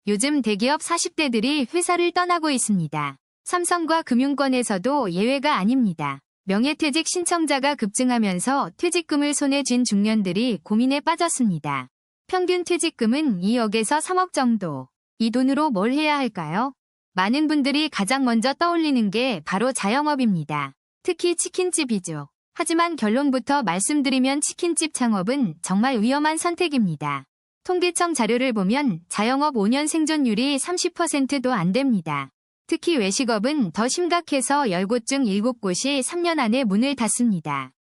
요즘 대기업 40대들이 회사를 떠나고 있습니다. 삼성과 금융권에서도 예외가 아닙니다. 명예퇴직 신청자가 급증하면서 퇴직금을 손에 쥔 중년들이 고민에 빠졌습니다. 평균 퇴직금은 2억에서 3억 정도. 이 돈으로 뭘 해야 할까요? 많은 분들이 가장 먼저 떠올리는 게 바로 자영업입니다. 특히 치킨집이죠. 하지만 결론부터 말씀드리면 치킨집 창업은 정말 위험한 선택입니다. 통계청 자료를 보면 자영업 5년 생존율이 30%도 안 됩니다. 특히 외식업은 더 심각해서 10곳 중 7곳이 3년 안에 문을 닫습니다.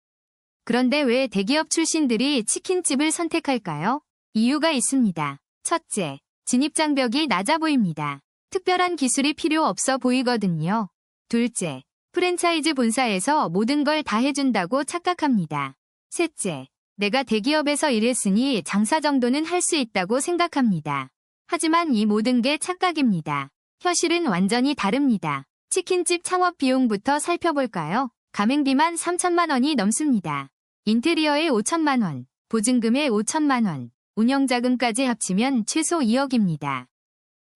그런데 왜 대기업 출신들이 치킨집을 선택할까요? 이유가 있습니다. 첫째, 진입장벽이 낮아 보입니다. 특별한 기술이 필요 없어 보이거든요. 둘째, 프랜차이즈 본사에서 모든 걸 다 해준다고 착각합니다. 셋째, 내가 대기업에서 일했으니 장사 정도는 할 수 있다고 생각합니다. 하지만 이 모든 게 착각입니다. 현실은 완전히 다릅니다. 치킨집 창업 비용부터 살펴볼까요? 가맹비만 3천만 원이 넘습니다. 인테리어에 5천만 원, 보증금에 5천만 원, 운영자금까지 합치면 최소 2억입니다.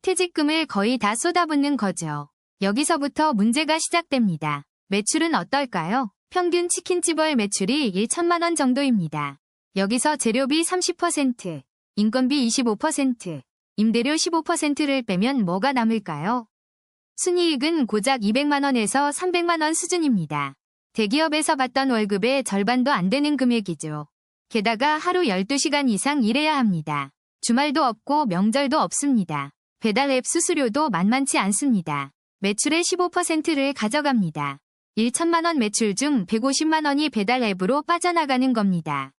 퇴직금을 거의 다 쏟아붓는 거죠. 여기서부터 문제가 시작됩니다. 매출은 어떨까요? 평균 치킨집월 매출이 1천만 원 정도입니다. 여기서 재료비 30%, 인건비 25%, 임대료 15%를 빼면 뭐가 남을까요? 순이익은 고작 200만 원에서 300만 원 수준입니다. 대기업에서 받던 월급의 절반도 안 되는 금액이죠. 게다가 하루 12시간 이상 일해야 합니다. 주말도 없고 명절도 없습니다. 배달 앱 수수료도 만만치 않습니다. 매출의 15%를 가져갑니다. 1천만 원 매출 중 150만 원이 배달 앱으로 빠져나가는 겁니다.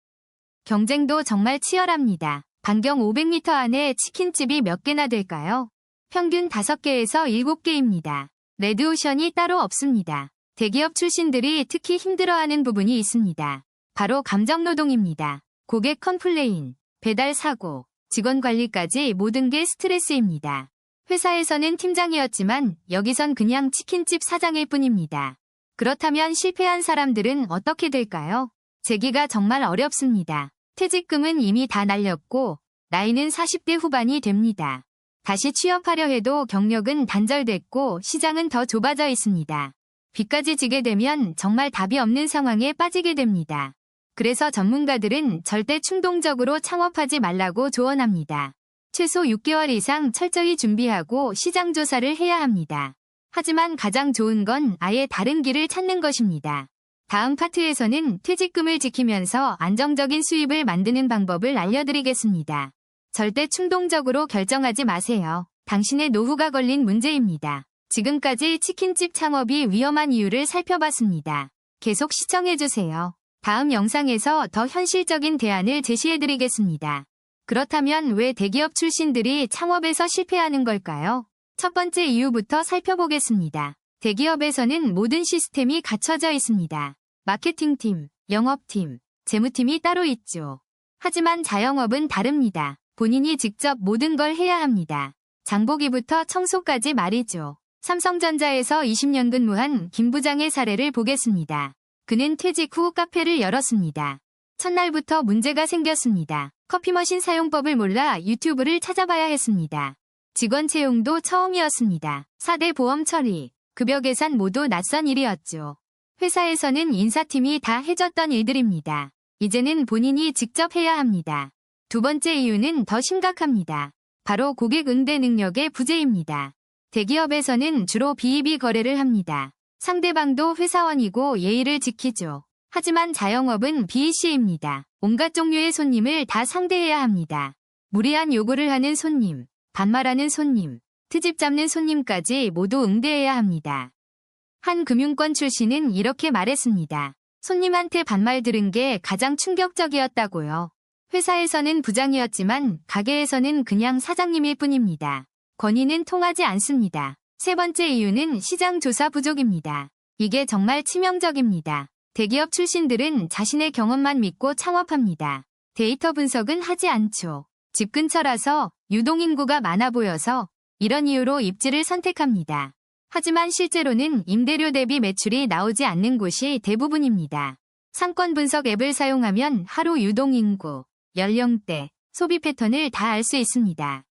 경쟁도 정말 치열합니다. 반경 500m 안에 치킨집이 몇 개나 될까요? 평균 5개에서 7개입니다. 레드오션이 따로 없습니다. 대기업 출신들이 특히 힘들어하는 부분이 있습니다. 바로 감정노동입니다. 고객 컴플레인, 배달 사고, 직원 관리까지 모든 게 스트레스입니다. 회사에서는 팀장이었지만 여기선 그냥 치킨집 사장일 뿐입니다. 그렇다면 실패한 사람들은 어떻게 될까요? 재기가 정말 어렵습니다. 퇴직금은 이미 다 날렸고 나이는 40대 후반이 됩니다. 다시 취업하려 해도 경력은 단절됐고 시장은 더 좁아져 있습니다. 빚까지 지게 되면 정말 답이 없는 상황에 빠지게 됩니다. 그래서 전문가들은 절대 충동적으로 창업하지 말라고 조언합니다. 최소 6개월 이상 철저히 준비하고 시장 조사를 해야 합니다. 하지만 가장 좋은 건 아예 다른 길을 찾는 것입니다. 다음 파트에서는 퇴직금을 지키면서 안정적인 수입을 만드는 방법을 알려드리겠습니다. 절대 충동적으로 결정하지 마세요. 당신의 노후가 걸린 문제입니다. 지금까지 치킨집 창업이 위험한 이유를 살펴봤습니다. 계속 시청해주세요. 다음 영상에서 더 현실적인 대안을 제시해드리겠습니다. 그렇다면 왜 대기업 출신들이 창업에서 실패하는 걸까요? 첫 번째 이유부터 살펴보겠습니다. 대기업에서는 모든 시스템이 갖춰져 있습니다. 마케팅팀, 영업팀, 재무팀이 따로 있죠. 하지만 자영업은 다릅니다. 본인이 직접 모든 걸 해야 합니다. 장보기부터 청소까지 말이죠. 삼성전자에서 20년 근무한 김 부장의 사례를 보겠습니다. 그는 퇴직 후 카페를 열었습니다. 첫날부터 문제가 생겼습니다. 커피머신 사용법을 몰라 유튜브를 찾아봐야 했습니다. 직원 채용도 처음이었습니다. 4대 보험 처리, 급여 계산 모두 낯선 일이었죠. 회사에서는 인사팀이 다 해줬던 일들입니다. 이제는 본인이 직접 해야 합니다. 두 번째 이유는 더 심각합니다. 바로 고객 응대 능력의 부재입니다. 대기업에서는 주로 B2B 거래를 합니다. 상대방도 회사원이고 예의를 지키죠. 하지만 자영업은 B2C입니다. 온갖 종류의 손님을 다 상대해야 합니다. 무리한 요구를 하는 손님, 반말하는 손님, 트집 잡는 손님까지 모두 응대해야 합니다. 한 금융권 출신은 이렇게 말했습니다. 손님한테 반말 들은 게 가장 충격적이었다고요. 회사에서는 부장이었지만 가게에서는 그냥 사장님일 뿐입니다. 권위는 통하지 않습니다. 세 번째 이유는 시장 조사 부족입니다. 이게 정말 치명적입니다. 대기업 출신들은 자신의 경험만 믿고 창업합니다. 데이터 분석은 하지 않죠. 집 근처라서 유동인구가 많아 보여서 이런 이유로 입지를 선택합니다. 하지만 실제로는 임대료 대비 매출이 나오지 않는 곳이 대부분입니다. 상권 분석 앱을 사용하면 하루 유동인구, 연령대, 소비 패턴을 다 알 수 있습니다.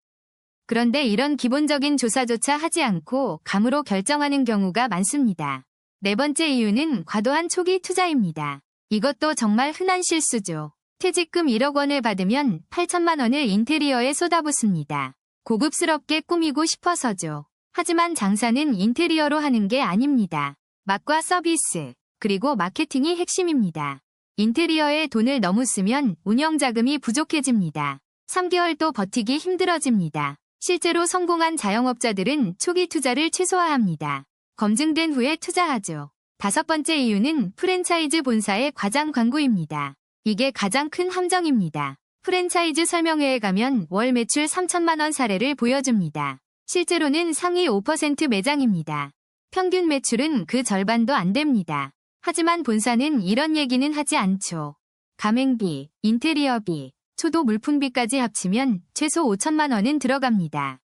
그런데 이런 기본적인 조사조차 하지 않고 감으로 결정하는 경우가 많습니다. 네 번째 이유는 과도한 초기 투자입니다. 이것도 정말 흔한 실수죠. 퇴직금 1억 원을 받으면 8천만 원을 인테리어에 쏟아붓습니다. 고급스럽게 꾸미고 싶어서죠. 하지만 장사는 인테리어로 하는 게 아닙니다. 맛과 서비스, 그리고 마케팅이 핵심입니다. 인테리어에 돈을 너무 쓰면 운영자금이 부족해집니다. 3개월도 버티기 힘들어집니다. 실제로 성공한 자영업자들은 초기 투자를 최소화합니다. 검증된 후에 투자하죠. 다섯 번째 이유는 프랜차이즈 본사의 과장 광고입니다. 이게 가장 큰 함정입니다. 프랜차이즈 설명회에 가면 월 매출 3천만 원 사례를 보여줍니다. 실제로는 상위 5% 매장입니다. 평균 매출은 그 절반도 안 됩니다. 하지만 본사는 이런 얘기는 하지 않죠. 가맹비, 인테리어비, 초도 물품비까지 합치면 최소 5천만 원은 들어갑니다.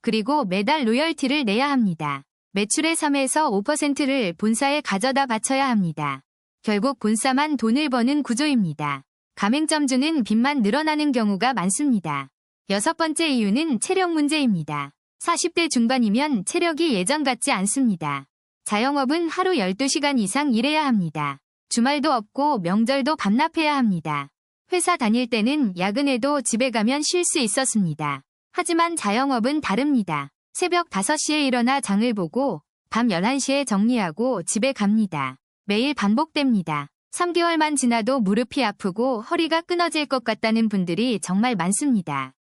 그리고 매달 로열티를 내야 합니다. 매출의 3에서 5%를 본사에 가져다 바쳐야 합니다. 결국 본사만 돈을 버는 구조입니다. 가맹점주는 빚만 늘어나는 경우가 많습니다. 여섯 번째 이유는 체력 문제입니다. 40대 중반이면 체력이 예전 같지 않습니다. 자영업은 하루 12시간 이상 일해야 합니다. 주말도 없고 명절도 반납해야 합니다. 회사 다닐 때는 야근해도 집에 가면 쉴 수 있었습니다. 하지만 자영업은 다릅니다. 새벽 5시에 일어나 장을 보고 밤 11시에 정리하고 집에 갑니다. 매일 반복됩니다. 3개월만 지나도 무릎이 아프고 허리가 끊어질 것 같다는 분들이 정말 많습니다.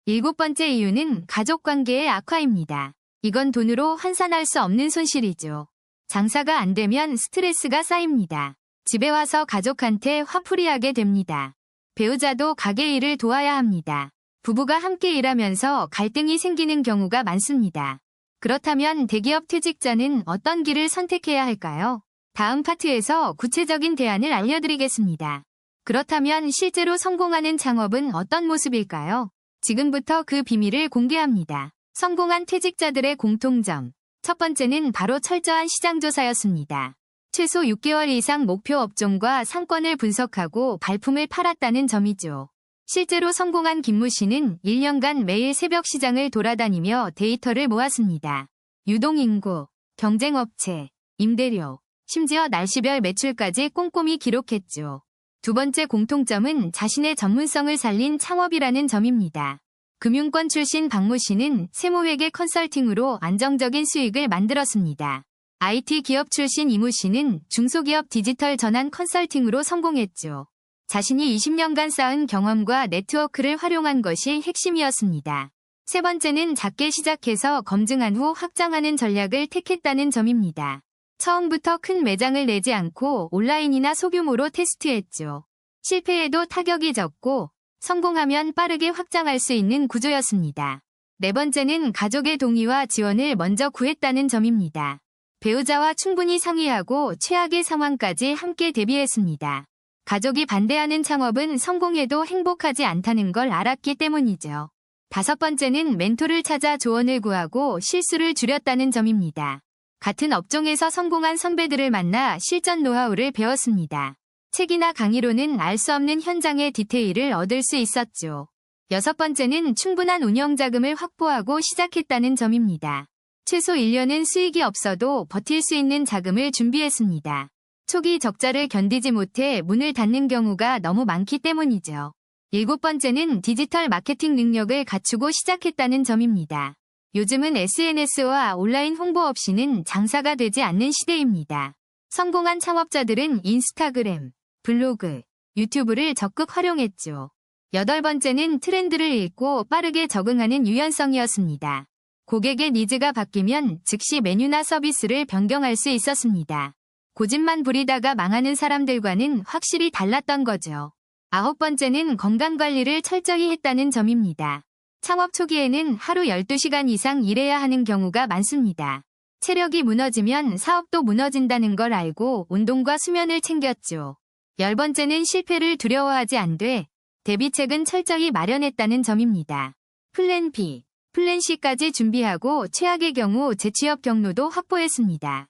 일곱 번째 이유는 가족관계의 악화입니다. 이건 돈으로 환산할 수 없는 손실이죠. 장사가 안 되면 스트레스가 쌓입니다. 집에 와서 가족한테 화풀이하게 됩니다. 배우자도 가게 일을 도와야 합니다. 부부가 함께 일하면서 갈등이 생기는 경우가 많습니다. 그렇다면 대기업 퇴직자는 어떤 길을 선택해야 할까요? 다음 파트에서 구체적인 대안을 알려드리겠습니다. 그렇다면 실제로 성공하는 창업은 어떤 모습일까요? 지금부터 그 비밀을 공개합니다. 성공한 퇴직자들의 공통점. 첫 번째는 바로 철저한 시장조사였습니다. 최소 6개월 이상 목표 업종과 상권을 분석하고 발품을 팔았다는 점이죠. 실제로 성공한 김모 씨는 1년간 매일 새벽 시장을 돌아다니며 데이터를 모았습니다. 유동인구, 경쟁업체, 임대료, 심지어 날씨별 매출까지 꼼꼼히 기록했죠. 두 번째 공통점은 자신의 전문성을 살린 창업이라는 점입니다. 금융권 출신 박모 씨는 세무회계 컨설팅으로 안정적인 수익을 만들었습니다. IT 기업 출신 이모 씨는 중소기업 디지털 전환 컨설팅으로 성공했죠. 자신이 20년간 쌓은 경험과 네트워크를 활용한 것이 핵심이었습니다. 세 번째는 작게 시작해서 검증한 후 확장하는 전략을 택했다는 점입니다. 처음부터 큰 매장을 내지 않고 온라인이나 소규모로 테스트했죠. 실패해도 타격이 적고 성공하면 빠르게 확장할 수 있는 구조였습니다. 네 번째는 가족의 동의와 지원을 먼저 구했다는 점입니다. 배우자와 충분히 상의하고 최악의 상황까지 함께 대비했습니다. 가족이 반대하는 창업은 성공해도 행복하지 않다는 걸 알았기 때문이죠. 다섯 번째는 멘토를 찾아 조언을 구하고 실수를 줄였다는 점입니다. 같은 업종에서 성공한 선배들을 만나 실전 노하우를 배웠습니다. 책이나 강의로는 알 수 없는 현장의 디테일을 얻을 수 있었죠. 여섯 번째는 충분한 운영자금을 확보하고 시작했다는 점입니다. 최소 1년은 수익이 없어도 버틸 수 있는 자금을 준비했습니다. 초기 적자를 견디지 못해 문을 닫는 경우가 너무 많기 때문이죠. 일곱 번째는 디지털 마케팅 능력을 갖추고 시작했다는 점입니다. 요즘은 SNS와 온라인 홍보 없이는 장사가 되지 않는 시대입니다. 성공한 창업자들은 인스타그램, 블로그, 유튜브를 적극 활용했죠. 여덟 번째는 트렌드를 읽고 빠르게 적응하는 유연성이었습니다. 고객의 니즈가 바뀌면 즉시 메뉴나 서비스를 변경할 수 있었습니다. 고집만 부리다가 망하는 사람들과는 확실히 달랐던 거죠. 아홉 번째는 건강관리를 철저히 했다는 점입니다. 창업 초기에는 하루 12시간 이상 일해야 하는 경우가 많습니다. 체력이 무너지면 사업도 무너진다는 걸 알고 운동과 수면을 챙겼죠. 열 번째는 실패를 두려워하지 않되 대비책은 철저히 마련했다는 점입니다. 플랜 B, 플랜 C까지 준비하고 최악의 경우 재취업 경로도 확보했습니다.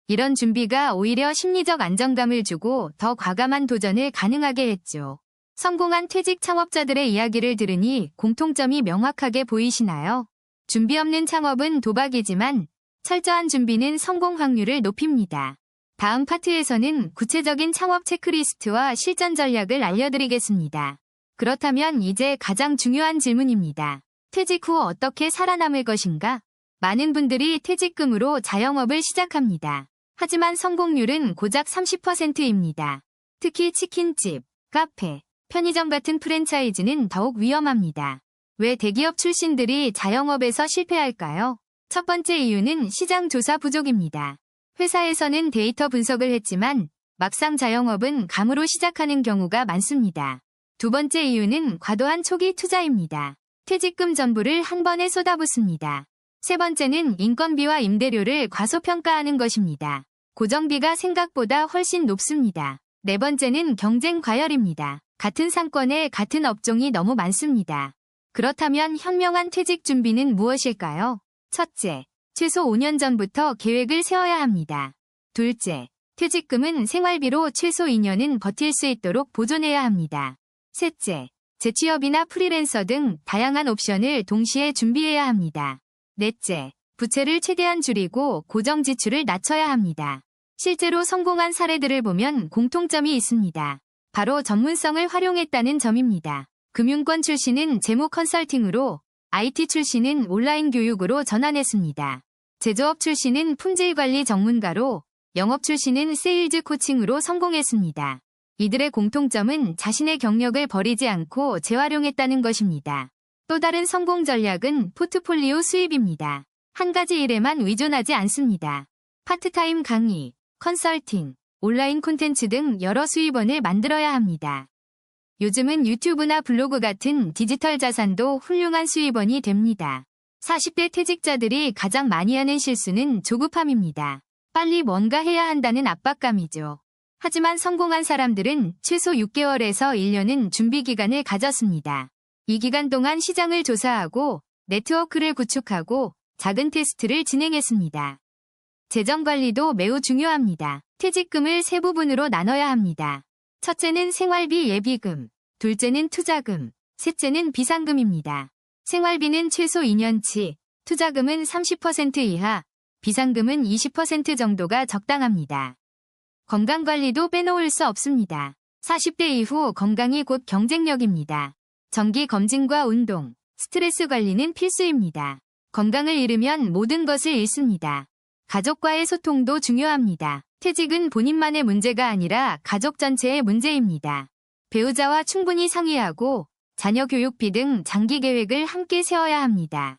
이런 준비가 오히려 심리적 안정감을 주고 더 과감한 도전을 가능하게 했죠. 성공한 퇴직 창업자들의 이야기를 들으니 공통점이 명확하게 보이시나요? 준비 없는 창업은 도박이지만 철저한 준비는 성공 확률을 높입니다. 다음 파트에서는 구체적인 창업 체크리스트와 실전 전략을 알려드리겠습니다. 그렇다면 이제 가장 중요한 질문입니다. 퇴직 후 어떻게 살아남을 것인가? 많은 분들이 퇴직금으로 자영업을 시작합니다. 하지만 성공률은 고작 30%입니다. 특히 치킨집, 카페, 편의점 같은 프랜차이즈는 더욱 위험합니다. 왜 대기업 출신들이 자영업에서 실패할까요? 첫 번째 이유는 시장 조사 부족입니다. 회사에서는 데이터 분석을 했지만 막상 자영업은 감으로 시작하는 경우가 많습니다. 두 번째 이유는 과도한 초기 투자입니다. 퇴직금 전부를 한 번에 쏟아붓습니다. 세 번째는 인건비와 임대료를 과소평가하는 것입니다. 고정비가 생각보다 훨씬 높습니다. 네 번째는 경쟁 과열입니다. 같은 상권에 같은 업종이 너무 많습니다. 그렇다면 현명한 퇴직 준비는 무엇일까요? 첫째, 최소 5년 전부터 계획을 세워야 합니다. 둘째, 퇴직금은 생활비로 최소 2년은 버틸 수 있도록 보존해야 합니다. 셋째, 재취업이나 프리랜서 등 다양한 옵션을 동시에 준비해야 합니다. 넷째, 부채를 최대한 줄이고 고정 지출을 낮춰야 합니다. 실제로 성공한 사례들을 보면 공통점이 있습니다. 바로 전문성을 활용했다는 점입니다. 금융권 출신은 재무 컨설팅으로, IT 출신은 온라인 교육으로 전환했습니다. 제조업 출신은 품질 관리 전문가로, 영업 출신은 세일즈 코칭으로 성공했습니다. 이들의 공통점은 자신의 경력을 버리지 않고 재활용했다는 것입니다. 또 다른 성공 전략은 포트폴리오 수입입니다. 한 가지 일에만 의존하지 않습니다. 파트타임 강의, 컨설팅, 온라인 콘텐츠 등 여러 수입원을 만들어야 합니다. 요즘은 유튜브나 블로그 같은 디지털 자산도 훌륭한 수입원이 됩니다. 40대 퇴직자들이 가장 많이 하는 실수는 조급함입니다. 빨리 뭔가 해야 한다는 압박감이죠. 하지만 성공한 사람들은 최소 6개월에서 1년은 준비 기간을 가졌습니다. 이 기간 동안 시장을 조사하고 네트워크를 구축하고 작은 테스트를 진행했습니다. 재정 관리도 매우 중요합니다. 퇴직금을 세 부분으로 나눠야 합니다. 첫째는 생활비 예비금, 둘째는 투자금, 셋째는 비상금입니다. 생활비는 최소 2년치, 투자금은 30% 이하, 비상금은 20% 정도가 적당합니다. 건강관리도 빼놓을 수 없습니다. 40대 이후 건강이 곧 경쟁력입니다. 정기 검진과 운동, 스트레스 관리는 필수입니다. 건강을 잃으면 모든 것을 잃습니다. 가족과의 소통도 중요합니다. 퇴직은 본인만의 문제가 아니라 가족 전체의 문제입니다. 배우자와 충분히 상의하고 자녀 교육비 등 장기 계획을 함께 세워야 합니다.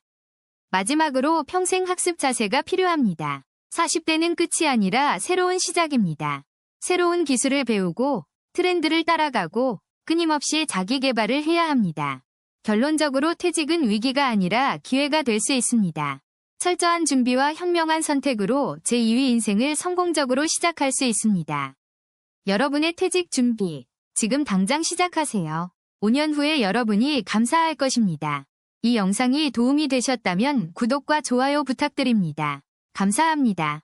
마지막으로 평생 학습 자세가 필요합니다. 40대는 끝이 아니라 새로운 시작입니다. 새로운 기술을 배우고 트렌드를 따라가고 끊임없이 자기 개발을 해야 합니다. 결론적으로 퇴직은 위기가 아니라 기회가 될 수 있습니다. 철저한 준비와 현명한 선택으로 제2의 인생을 성공적으로 시작할 수 있습니다. 여러분의 퇴직 준비, 지금 당장 시작하세요. 5년 후에 여러분이 감사할 것입니다. 이 영상이 도움이 되셨다면 구독과 좋아요 부탁드립니다. 감사합니다.